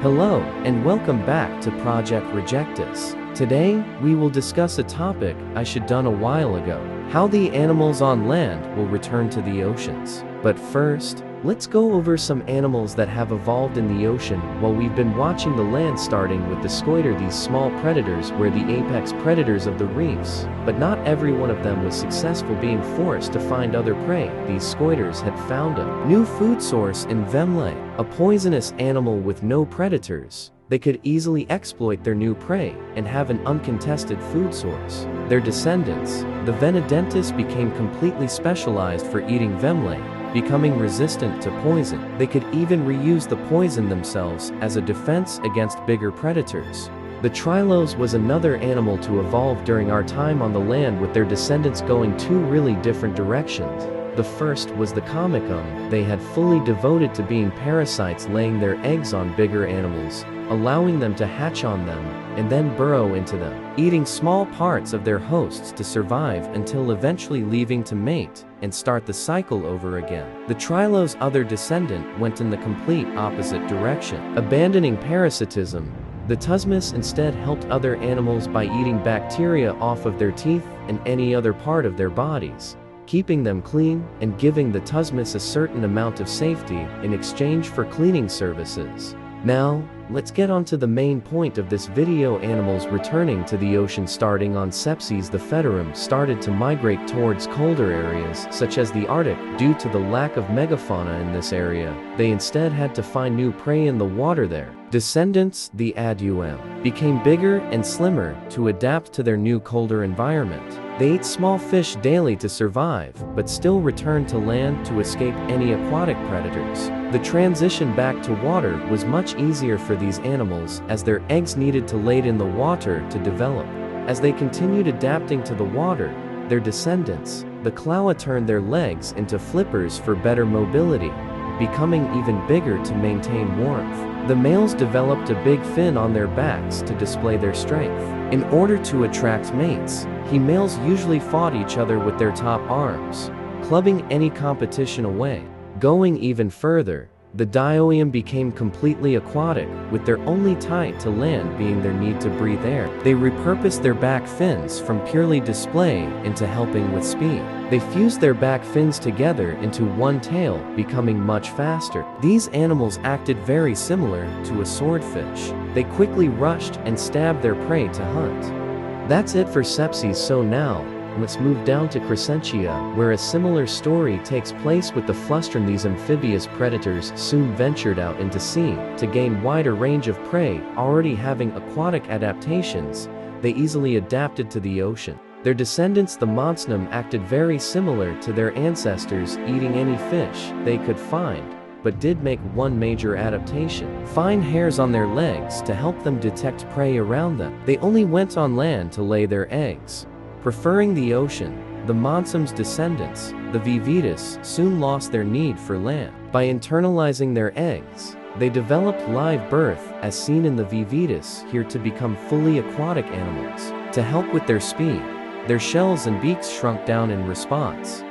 Hello, and welcome back to Project Rejectus. Today, we will discuss a topic I should done a while ago: how the animals on land will return to the oceans. But first, let's go over some animals that have evolved in the ocean while we've been watching the land, starting with the squatter. These small predators were the apex predators of the reefs, but not every one of them was successful, being forced to find other prey. These squatters had found a new food source in Vemle, a poisonous animal with no predators. They could easily exploit their new prey and have an uncontested food source. Their descendants, the Rejectus, became completely specialized for eating Vemle, becoming resistant to poison. They could even reuse the poison themselves as a defense against bigger predators. The Trilos was another animal to evolve during our time on the land, with their descendants going two really different directions. The first was the Comicum. They had fully devoted to being parasites, laying their eggs on bigger animals, allowing them to hatch on them, and then burrow into them, eating small parts of their hosts to survive until eventually leaving to mate and start the cycle over again. The Trilo's other descendant went in the complete opposite direction. Abandoning parasitism, the Tusmus instead helped other animals by eating bacteria off of their teeth and any other part of their bodies, keeping them clean and giving the Tusmus a certain amount of safety in exchange for cleaning services. Now, let's get on to the main point of this video: animals returning to the ocean. Starting on Sepsis, the Feterum started to migrate towards colder areas such as the Arctic. Due to the lack of megafauna in this area, they instead had to find new prey in the water there. Descendants, the Adum, became bigger and slimmer to adapt to their new colder environment. They ate small fish daily to survive, but still returned to land to escape any aquatic predators. The transition back to water was much easier for these animals, as their eggs needed to lay in the water to develop. As they continued adapting to the water, their descendants, the Klaua, turned their legs into flippers for better mobility, becoming even bigger to maintain warmth. The males developed a big fin on their backs to display their strength. In order to attract mates, males usually fought each other with their top arms, clubbing any competition away. Going even further, the Dioium became completely aquatic, with their only tie to land being their need to breathe air. They repurposed their back fins from purely display into helping with speed. They fused their back fins together into one tail, becoming much faster. These animals acted very similar to a swordfish. They quickly rushed and stabbed their prey to hunt. That's it for Sepsis. So now, let's move down to Crescentia, where a similar story takes place with the Flustron. These amphibious predators soon ventured out into sea to gain wider range of prey. Already having aquatic adaptations, they easily adapted to the ocean. Their descendants, the Monsnum, acted very similar to their ancestors, eating any fish they could find, but did make one major adaptation: fine hairs on their legs to help them detect prey around them. They only went on land to lay their eggs. Preferring the ocean, the Monsum's descendants, the Vividus, soon lost their need for land. By internalizing their eggs, they developed live birth, as seen in the Vividus here, to become fully aquatic animals. To help with their speed, their shells and beaks shrunk down in response.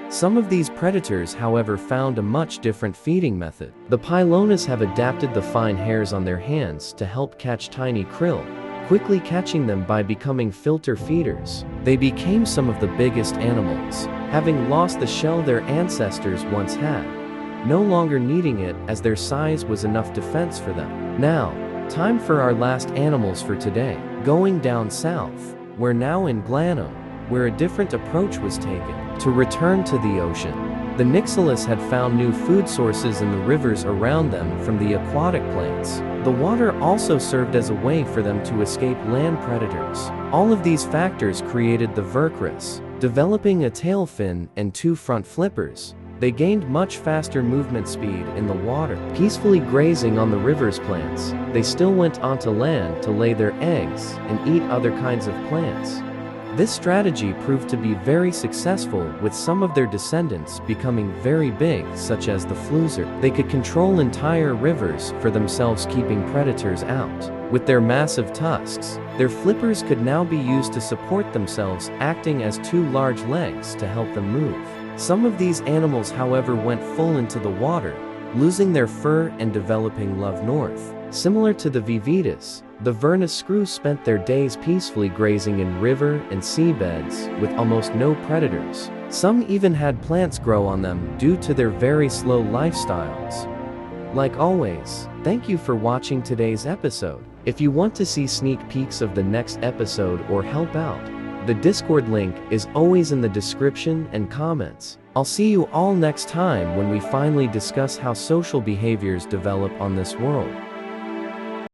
Some of these predators, however, found a much different feeding method. The Pylonas have adapted the fine hairs on their hands to help catch tiny krill, quickly catching them by becoming filter feeders. They became some of the biggest animals, having lost the shell their ancestors once had, no longer needing it as their size was enough defense for them. Now, time for our last animals for today. Going down south, we're now in Glanum, where a different approach was taken. To return to the ocean, the Nyxolis had found new food sources in the rivers around them from the aquatic plants. The water also served as a way for them to escape land predators. All of these factors created the Vercris, developing a tail fin and two front flippers. They gained much faster movement speed in the water. Peacefully grazing on the river's plants, they still went onto land to lay their eggs and eat other kinds of plants. This strategy proved to be very successful, with some of their descendants becoming very big, such as the Fluser. They could control entire rivers for themselves, keeping predators out. With their massive tusks, their flippers could now be used to support themselves, acting as two large legs to help them move. Some of these animals, however, went full into the water, losing their fur and developing Love North. Similar to the vivitas, the verniscrews spent their days peacefully grazing in river and seabeds with almost no predators. Some even had plants grow on them due to their very slow lifestyles. Like always, thank you for watching today's episode. If you want to see sneak peeks of the next episode or help out, the Discord link is always in the description and comments. I'll see you all next time when we finally discuss how social behaviors develop on this world.